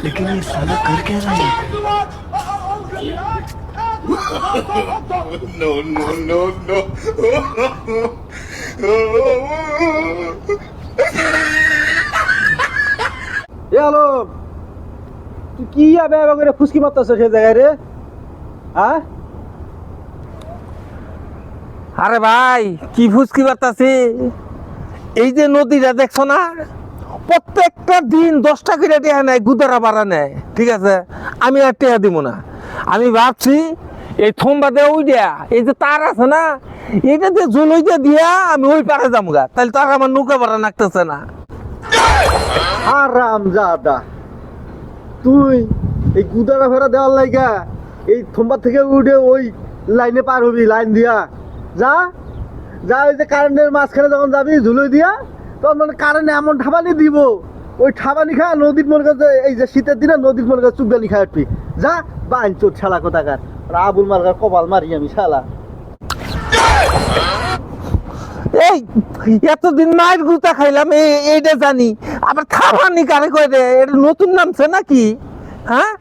लेकिन ये साला कर क्या रहा है? No, no, no, no. Hello, তুই কি করে ফুসকি মারতেছ সে জায়গায় রে? হ্যাঁ, আরে ভাই কি ফুসকি বাতাসি, এই যে নদীটা দেখছো না, প্রত্যেকটা দিন 10টা করে টেহা নেয়, গুদারা বাড়া নেয়। ঠিক আছে, আমি আর টেহা দিব না। আমি ভাবছি এই থম্বা দেওয়া ওই দেয়া, এই যে তার আছে না, এইটা দিয়ে জলই দিয়া আমি ওই পারে যাবো গা, তাহলে তার আমার নৌকা বাড়া নাকতেছে না। আরাম জাদা, তুই এই গুদারা ফেরা দেওয়ার লাইগা এই থম্বা থেকে উঠে ওই লাইনে পার হবি, লাইন দিয়া যা যা। ওই যে কারেন্টের মাঝখানে যখন যাবি ঝুলই দিয়া, তখন মানে কারেন্ট এমন ঠাবানি দিব, ওই ঠাবানি খা নদীর মনে কাছে, এই যে শীতের দিনে নদীর মনে কাছে চুপগানি খাই উঠবি। যা বাইন চোট শালা কোথাকার, আবুল মার্কার কপাল মারি আমি শালা। এই এতদিন মায়ের গুতা খাইলাম, এইটা জানি, আবার খাবার নি কারে কয় রে, এটা নতুন নামছে নাকি? হ্যাঁ,